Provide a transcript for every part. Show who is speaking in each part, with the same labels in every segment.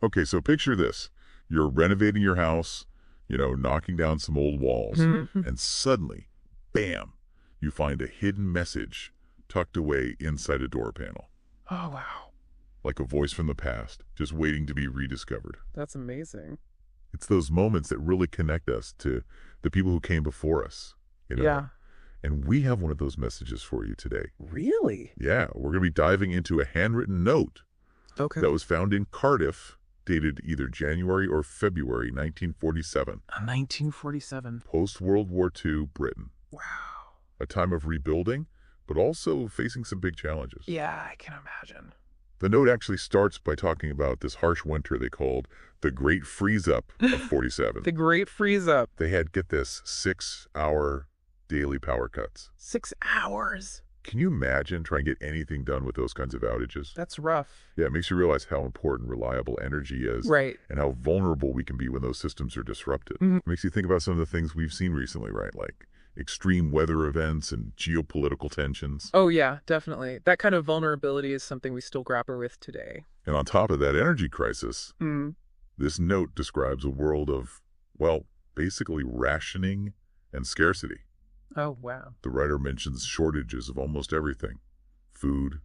Speaker 1: Okay, so picture this. You're renovating your house, knocking down some old walls,
Speaker 2: Mhm.
Speaker 1: and suddenly, bam, you find a hidden message tucked away inside a door panel.
Speaker 2: Oh, wow.
Speaker 1: Like a voice from the past, just waiting to be rediscovered.
Speaker 2: That's amazing.
Speaker 1: It's those moments that really connect us to the people who came before us, you know.
Speaker 2: Yeah.
Speaker 1: And we have one of those messages for you today.
Speaker 2: Really?
Speaker 1: Yeah, we're going to be diving into a handwritten note
Speaker 2: Okay.
Speaker 1: that was found in Cardiff, dated either January or February 1947,
Speaker 2: 1947.
Speaker 1: post-World War II Britain.
Speaker 2: Wow.
Speaker 1: A time of rebuilding, but also facing some big challenges.
Speaker 2: Yeah, I can imagine.
Speaker 1: The note actually starts by talking about this harsh winter they called the Great Freeze-Up of 47.
Speaker 2: The Great Freeze Up.
Speaker 1: They had, get this, 6-hour daily power cuts.
Speaker 2: 6 hours.
Speaker 1: Can you imagine trying to get anything done with those kinds of outages?
Speaker 2: That's rough.
Speaker 1: Yeah, it makes you realize how important reliable energy is.
Speaker 2: Right.
Speaker 1: And how vulnerable we can be when those systems are disrupted.
Speaker 2: Mhm.
Speaker 1: It makes you think about some of the things we've seen recently, right? Like extreme weather events and geopolitical tensions.
Speaker 2: Oh, yeah, definitely. That kind of vulnerability is something we still grapple with today.
Speaker 1: And on top of that energy crisis,
Speaker 2: Mm.
Speaker 1: this note describes a world of, well, basically rationing and scarcity.
Speaker 2: Oh, wow.
Speaker 1: The writer mentions shortages of almost everything: food,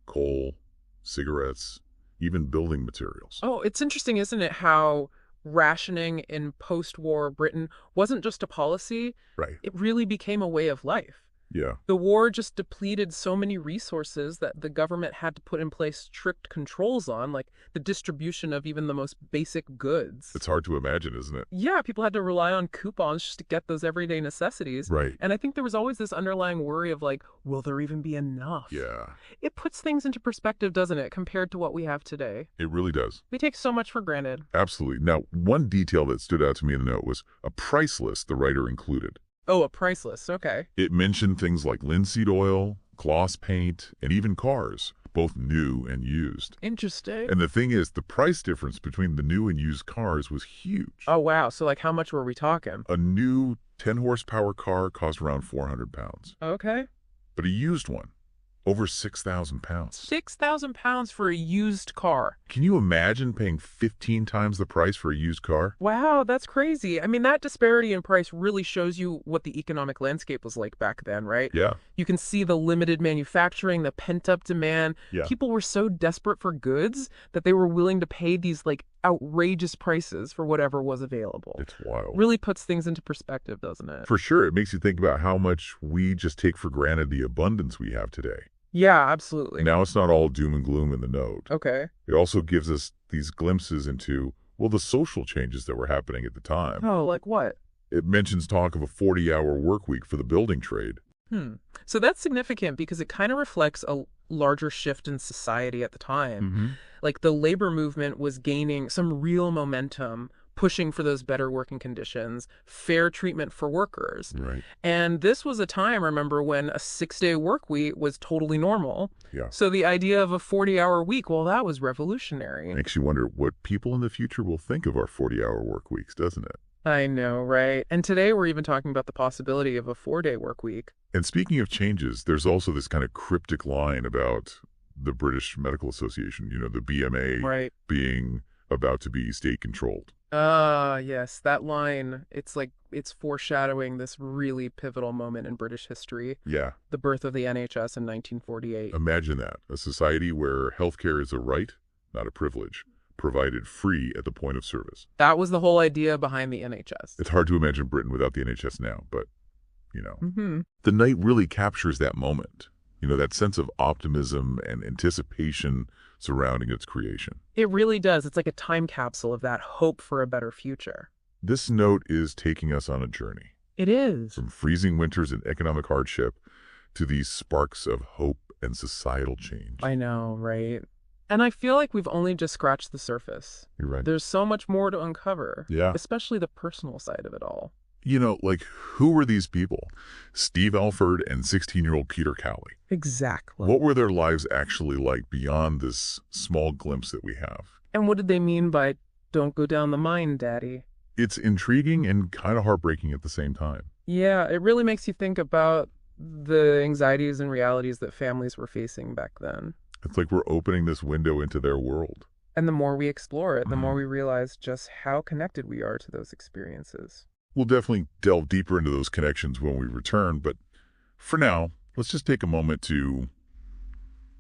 Speaker 1: coal, cigarettes, even building materials.
Speaker 2: Oh, it's interesting, isn't it, how rationing in post-war Britain wasn't just a policy,
Speaker 1: Right.
Speaker 2: it really became a way of life.
Speaker 1: Yeah.
Speaker 2: The war just depleted so many resources that the government had to put in place strict controls on, like the distribution of even the most basic goods.
Speaker 1: It's hard to imagine, isn't it?
Speaker 2: Yeah, people had to rely on coupons just to get those everyday necessities.
Speaker 1: Right.
Speaker 2: And I think there was always this underlying worry of like, will there even be enough?
Speaker 1: Yeah,
Speaker 2: It puts things into perspective, doesn't it, compared to what we have today?
Speaker 1: it really does.
Speaker 2: We take so much for granted.
Speaker 1: Absolutely. Now, one detail that stood out to me in the note was a price list the writer included.
Speaker 2: Oh, a price list. Okay.
Speaker 1: It mentioned things like linseed oil, gloss paint, and even cars, both new and used.
Speaker 2: Interesting.
Speaker 1: And the thing is, the price difference between the new and used cars was huge.
Speaker 2: Oh, wow. So like how much were we talking?
Speaker 1: A new 10-horsepower car cost around 400 pounds,
Speaker 2: Okay.
Speaker 1: but a used one, over 6,000 pounds.
Speaker 2: 6,000 pounds for a used car.
Speaker 1: Can you imagine paying 15 times the price for a used car?
Speaker 2: Wow, that's crazy. I mean, that disparity in price really shows you what the economic landscape was like back then, right?
Speaker 1: Yeah.
Speaker 2: You can see the limited manufacturing, the pent-up demand.
Speaker 1: Yeah.
Speaker 2: People were so desperate for goods that they were willing to pay these like outrageous prices for whatever was available.
Speaker 1: It's wild.
Speaker 2: Really puts things into perspective, doesn't it?
Speaker 1: For sure, it makes you think about how much we just take for granted the abundance we have today.
Speaker 2: Yeah, absolutely.
Speaker 1: Now, it's not all doom and gloom in the note.
Speaker 2: Okay.
Speaker 1: It also gives us these glimpses into, well, the social changes that were happening at the time.
Speaker 2: Oh, like what?
Speaker 1: It mentions talk of a 40-hour work week for the building trade.
Speaker 2: So that's significant because it kind of reflects a larger shift in society at the time. Like the labor movement was gaining some real momentum, pushing for those better working conditions, fair treatment for workers.
Speaker 1: Right.
Speaker 2: And this was a time, remember, when a 6-day work week was totally normal.
Speaker 1: Yeah.
Speaker 2: So the idea of a 40-hour week, well, that was revolutionary.
Speaker 1: Makes you wonder what people in the future will think of our 40-hour work weeks, doesn't it?
Speaker 2: I know, right? And today we're even talking about the possibility of a 4-day work week.
Speaker 1: And speaking of changes, there's also this kind of cryptic line about the British Medical Association, the BMA
Speaker 2: Right.
Speaker 1: being about to be state-controlled.
Speaker 2: Yes, that line, it's like, it's foreshadowing this really pivotal moment in British history,
Speaker 1: Yeah.
Speaker 2: the birth of the NHS in 1948.
Speaker 1: Imagine that. A society where healthcare is a right, not a privilege, provided free at the point of service.
Speaker 2: That was the whole idea behind the NHS.
Speaker 1: It's hard to imagine Britain without the NHS now, but,
Speaker 2: Mm-hmm.
Speaker 1: the night really captures that moment. That sense of optimism and anticipation surrounding its creation.
Speaker 2: It really does. It's like a time capsule of that hope for a better future.
Speaker 1: This note is taking us on a journey.
Speaker 2: It is.
Speaker 1: From freezing winters and economic hardship to these sparks of hope and societal change.
Speaker 2: I know, right? And I feel like we've only just scratched the surface.
Speaker 1: You're right.
Speaker 2: There's so much more to uncover.
Speaker 1: Yeah.
Speaker 2: Especially the personal side of it all.
Speaker 1: Who were these people? Steve Alford and 16-year-old Peter Cowley.
Speaker 2: Exactly.
Speaker 1: What were their lives actually like beyond this small glimpse that we have?
Speaker 2: And what did they mean by, don't go down the mine, Daddy?
Speaker 1: It's intriguing and kind of heartbreaking at the same time.
Speaker 2: Yeah, it really makes you think about the anxieties and realities that families were facing back then.
Speaker 1: It's like we're opening this window into their world.
Speaker 2: And the more we explore it, the
Speaker 1: Mhm.
Speaker 2: more we realize just how connected we are to those experiences.
Speaker 1: We'll definitely delve deeper into those connections when we return, but for now, let's just take a moment to,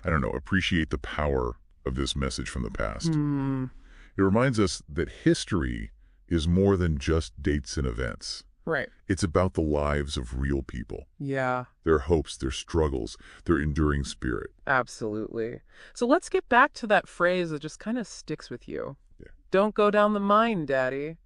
Speaker 1: I don't know, appreciate the power of this message from the past.
Speaker 2: Hmm.
Speaker 1: It reminds us that history is more than just dates and events.
Speaker 2: Right.
Speaker 1: It's about the lives of real people,
Speaker 2: Yeah,
Speaker 1: their hopes, their struggles, their enduring spirit.
Speaker 2: absolutely. So let's get back to that phrase that just kind of sticks with you.
Speaker 1: Yeah.
Speaker 2: Don't go down the mine, Daddy.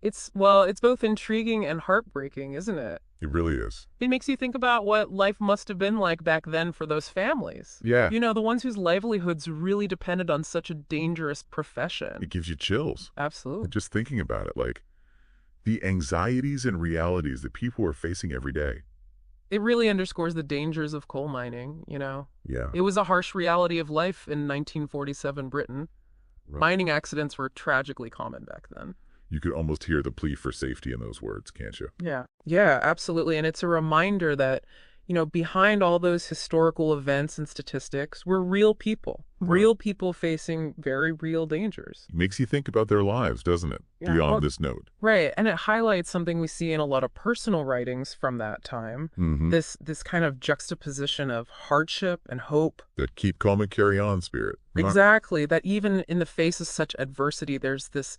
Speaker 2: It's both intriguing and heartbreaking, isn't it?
Speaker 1: It really is.
Speaker 2: It makes you think about what life must have been like back then for those families.
Speaker 1: Yeah.
Speaker 2: You know, the ones whose livelihoods really depended on such a dangerous profession.
Speaker 1: It gives you chills.
Speaker 2: Absolutely.
Speaker 1: Just thinking about it, like the anxieties and realities that people are facing every day.
Speaker 2: It really underscores the dangers of coal mining, you know.
Speaker 1: Yeah.
Speaker 2: It was a harsh reality of life in 1947 Britain.
Speaker 1: Right.
Speaker 2: Mining accidents were tragically common back then.
Speaker 1: You could almost hear the plea for safety in those words, can't you?
Speaker 2: Yeah. Yeah, absolutely. And it's a reminder that, you know, behind all those historical events and statistics were real people.
Speaker 1: Right.
Speaker 2: Real people facing very real dangers.
Speaker 1: It makes you think about their lives, doesn't it?
Speaker 2: Yeah.
Speaker 1: Beyond
Speaker 2: Well,
Speaker 1: this note.
Speaker 2: right. And it highlights something we see in a lot of personal writings from that time.
Speaker 1: Mm-hmm.
Speaker 2: This kind of juxtaposition of hardship and hope.
Speaker 1: That keep calm and carry on spirit.
Speaker 2: Exactly. That even in the face of such adversity, there's this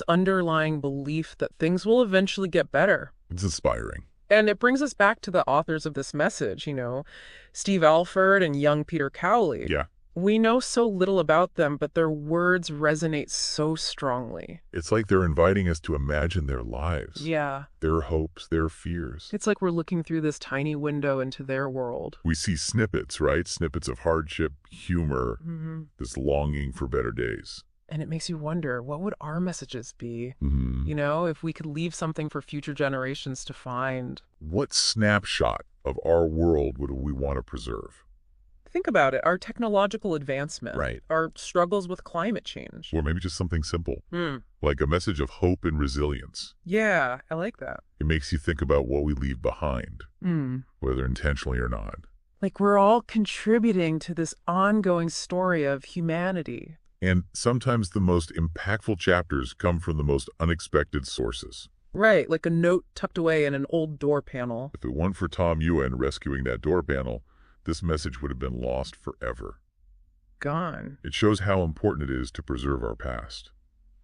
Speaker 2: underlying belief that things will eventually get better.
Speaker 1: It's inspiring.
Speaker 2: And it brings us back to the authors of this message, you know, Steve Alford and young Peter Cowley.
Speaker 1: Yeah.
Speaker 2: We know so little about them, but their words resonate so strongly.
Speaker 1: It's like they're inviting us to imagine their lives.
Speaker 2: Yeah.
Speaker 1: Their hopes, their fears.
Speaker 2: It's like we're looking through this tiny window into their world.
Speaker 1: We see snippets, right? Snippets of hardship, humor, this longing for better days.
Speaker 2: And it makes you wonder, what would our messages be?
Speaker 1: Mm-hmm.
Speaker 2: You know, if we could leave something for future generations to find.
Speaker 1: What snapshot of our world would we want to preserve?
Speaker 2: Think about it. Our technological advancement.
Speaker 1: Right.
Speaker 2: Our struggles with climate change.
Speaker 1: Or maybe just something simple, like a message of hope and resilience.
Speaker 2: Yeah, I like that.
Speaker 1: It makes you think about what we leave behind, whether intentionally or not.
Speaker 2: Like we're all contributing to this ongoing story of humanity.
Speaker 1: And sometimes the most impactful chapters come from the most unexpected sources.
Speaker 2: Right, like a note tucked away in an old door panel.
Speaker 1: If it weren't for Tom Yuen rescuing that door panel, this message would have been lost forever.
Speaker 2: Gone.
Speaker 1: It shows how important it is to preserve our past,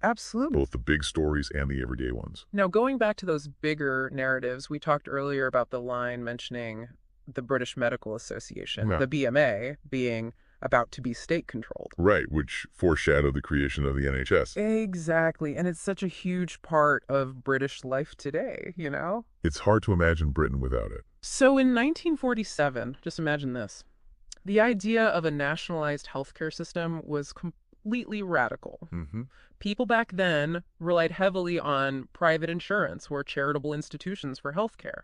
Speaker 2: Absolutely.
Speaker 1: both the big stories and the everyday ones.
Speaker 2: Now, going back to those bigger narratives, we talked earlier about the line mentioning the British Medical Association,
Speaker 1: Yeah.
Speaker 2: the BMA, being about to be state-controlled.
Speaker 1: Right, which foreshadowed the creation of the NHS.
Speaker 2: Exactly, and it's such a huge part of British life today, you know?
Speaker 1: It's hard to imagine Britain without it.
Speaker 2: So in 1947, just imagine this, the idea of a nationalized healthcare system was completely radical. People back then relied heavily on private insurance or charitable institutions for healthcare.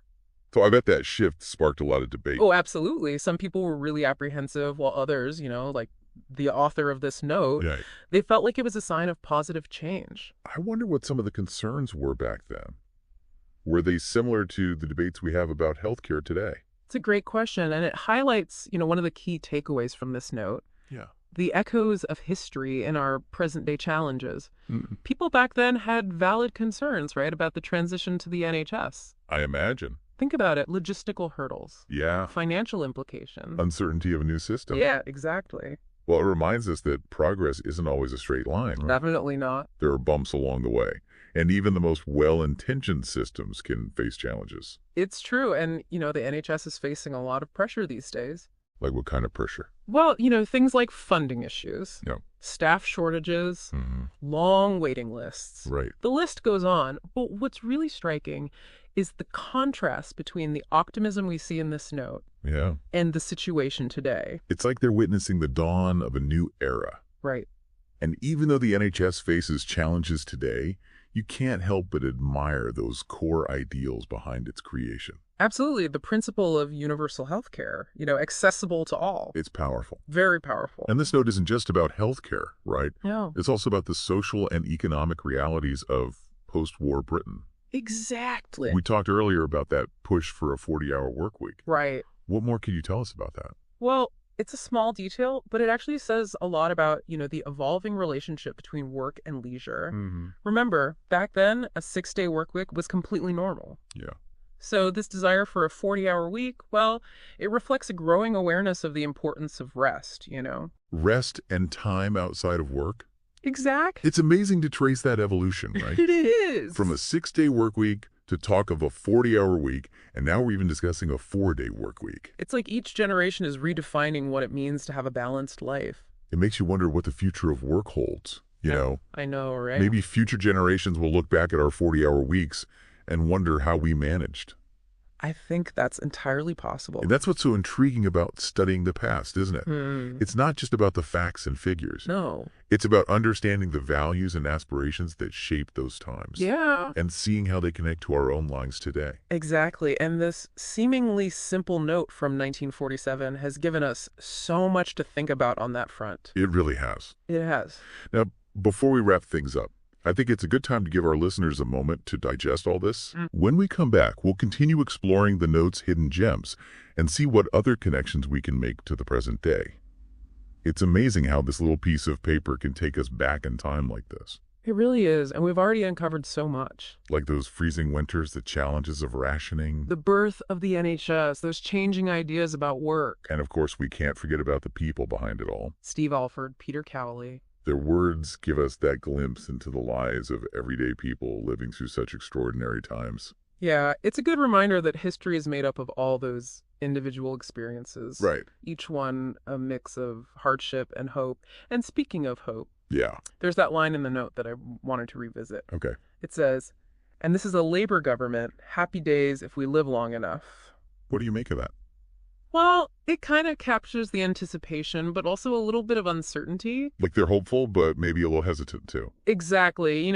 Speaker 1: So I bet that shift sparked a lot of debate.
Speaker 2: Oh, absolutely. Some people were really apprehensive, while others, you know, like the author of this note,
Speaker 1: Right.
Speaker 2: they felt like it was a sign of positive change.
Speaker 1: I wonder what some of the concerns were back then. Were they similar to the debates we have about healthcare today?
Speaker 2: It's a great question, and it highlights, you know, one of the key takeaways from this note.
Speaker 1: Yeah.
Speaker 2: The echoes of history in our present-day challenges. People back then had valid concerns, right, about the transition to the NHS.
Speaker 1: I imagine.
Speaker 2: Think about it, logistical hurdles,
Speaker 1: Yeah.
Speaker 2: financial implications.
Speaker 1: Uncertainty of a new system.
Speaker 2: Yeah, exactly.
Speaker 1: Well, it reminds us that progress isn't always a straight line. Right?
Speaker 2: Definitely not.
Speaker 1: There are bumps along the way. And even the most well-intentioned systems can face challenges.
Speaker 2: It's true, and, you know, the NHS is facing a lot of pressure these days.
Speaker 1: Like what kind of pressure?
Speaker 2: Well, you know, things like funding issues,
Speaker 1: Yeah.
Speaker 2: staff shortages, long waiting lists.
Speaker 1: Right.
Speaker 2: The list goes on, but what's really striking is the contrast between the optimism we see in this note
Speaker 1: Yeah.
Speaker 2: and the situation today.
Speaker 1: It's like they're witnessing the dawn of a new era.
Speaker 2: Right.
Speaker 1: And even though the NHS faces challenges today, you can't help but admire those core ideals behind its creation.
Speaker 2: Absolutely. The principle of universal health care, you know, accessible to all.
Speaker 1: It's powerful.
Speaker 2: Very powerful.
Speaker 1: And this note isn't just about healthcare, right?
Speaker 2: No.
Speaker 1: It's also about the social and economic realities of post-war Britain.
Speaker 2: Exactly.
Speaker 1: We talked earlier about that push for a 40-hour work week.
Speaker 2: Right.
Speaker 1: What more could you tell us about that?
Speaker 2: Well, It's a small detail, but it actually says a lot about, the evolving relationship between work and leisure.
Speaker 1: Mm-hmm.
Speaker 2: Remember, back then, a 6-day work week was completely normal.
Speaker 1: Yeah.
Speaker 2: So this desire for a 40-hour week, well, it reflects a growing awareness of the importance of rest.
Speaker 1: Rest and time outside of work?
Speaker 2: Exactly.
Speaker 1: It's amazing to trace that evolution, right?
Speaker 2: It is.
Speaker 1: From a 6-day work week to talk of a 40-hour week, and now we're even discussing a 4-day work week.
Speaker 2: It's like each generation is redefining what it means to have a balanced life.
Speaker 1: It makes you wonder what the future of work holds,
Speaker 2: I know, right?
Speaker 1: Maybe future generations will look back at our 40-hour weeks and wonder how we managed.
Speaker 2: I think that's entirely possible.
Speaker 1: And that's what's so intriguing about studying the past, isn't it? It's not just about the facts and figures.
Speaker 2: No.
Speaker 1: It's about understanding the values and aspirations that shaped those times.
Speaker 2: Yeah.
Speaker 1: And seeing how they connect to our own lives today.
Speaker 2: Exactly. And this seemingly simple note from 1947 has given us so much to think about on that front.
Speaker 1: It really has.
Speaker 2: It has.
Speaker 1: Now, before we wrap things up, I think it's a good time to give our listeners a moment to digest all this. When we come back, we'll continue exploring the note's hidden gems and see what other connections we can make to the present day. It's amazing how this little piece of paper can take us back in time like this.
Speaker 2: It really is, and we've already uncovered so much.
Speaker 1: Like those freezing winters, the challenges of rationing.
Speaker 2: The birth of the NHS, those changing ideas about work.
Speaker 1: And of course, we can't forget about the people behind it all.
Speaker 2: Steve Alford, Peter Cowley.
Speaker 1: Their words give us that glimpse into the lives of everyday people living through such extraordinary times.
Speaker 2: Yeah, it's a good reminder that history is made up of all those individual experiences.
Speaker 1: Right.
Speaker 2: Each one a mix of hardship and hope. And speaking of hope,
Speaker 1: Yeah.
Speaker 2: there's that line in the note that I wanted to revisit.
Speaker 1: Okay.
Speaker 2: It says, and this is a labor government, happy days if we live long enough.
Speaker 1: What do you make of that?
Speaker 2: Well, it kind of captures the anticipation, but also a little bit of uncertainty.
Speaker 1: Like they're hopeful, but maybe a little hesitant too.
Speaker 2: Exactly.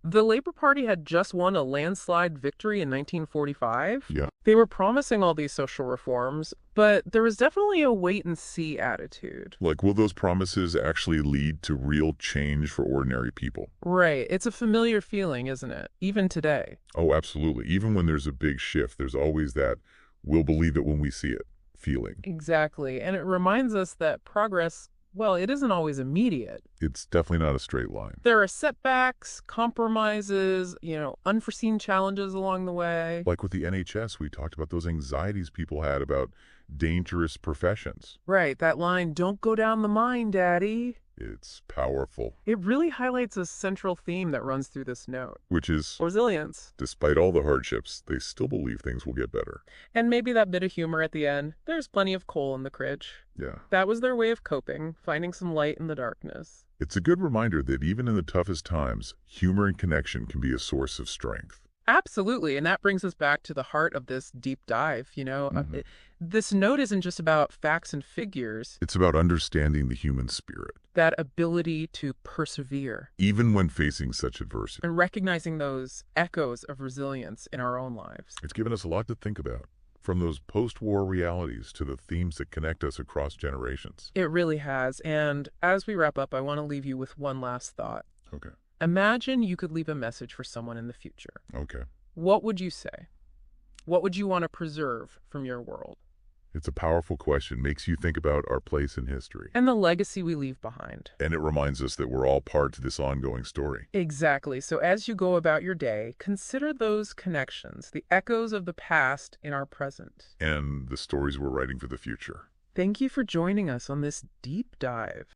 Speaker 2: The Labor Party had just won a landslide victory in 1945.
Speaker 1: Yeah.
Speaker 2: They were promising all these social reforms, but there was definitely a wait-and-see attitude.
Speaker 1: Like, will those promises actually lead to real change for ordinary people?
Speaker 2: Right. It's a familiar feeling, isn't it? Even today.
Speaker 1: Oh, absolutely. Even when there's a big shift, there's always that we'll believe it when we see it feeling.
Speaker 2: Exactly. And it reminds us that progress, well, it isn't always immediate.
Speaker 1: It's definitely not a straight line.
Speaker 2: There are setbacks, compromises, unforeseen challenges along the way.
Speaker 1: Like with the NHS, we talked about those anxieties people had about dangerous professions.
Speaker 2: Right. That line, don't go down the mine, Daddy.
Speaker 1: It's powerful.
Speaker 2: It really highlights a central theme that runs through this note.
Speaker 1: Which is,
Speaker 2: Resilience.
Speaker 1: despite all the hardships, they still believe things will get better.
Speaker 2: And maybe that bit of humor at the end. There's plenty of coal in the fridge.
Speaker 1: Yeah.
Speaker 2: That was their way of coping, finding some light in the darkness.
Speaker 1: It's a good reminder that even in the toughest times, humor and connection can be a source of strength.
Speaker 2: Absolutely. And that brings us back to the heart of this deep dive. This note isn't just about facts and figures.
Speaker 1: It's about understanding the human spirit.
Speaker 2: That ability to persevere.
Speaker 1: Even when facing such adversity.
Speaker 2: And recognizing those echoes of resilience in our own lives.
Speaker 1: It's given us a lot to think about. From those post-war realities to the themes that connect us across generations.
Speaker 2: It really has. And as we wrap up, I want to leave you with one last thought.
Speaker 1: Okay.
Speaker 2: Imagine you could leave a message for someone in the future.
Speaker 1: Okay.
Speaker 2: What would you say? What would you want to preserve from your world?
Speaker 1: It's a powerful question. Makes you think about our place in history.
Speaker 2: And the legacy we leave behind.
Speaker 1: And it reminds us that we're all part to this ongoing story.
Speaker 2: Exactly. So as you go about your day, consider those connections, the echoes of the past in our present.
Speaker 1: And the stories we're writing for the future.
Speaker 2: Thank you for joining us on this deep dive.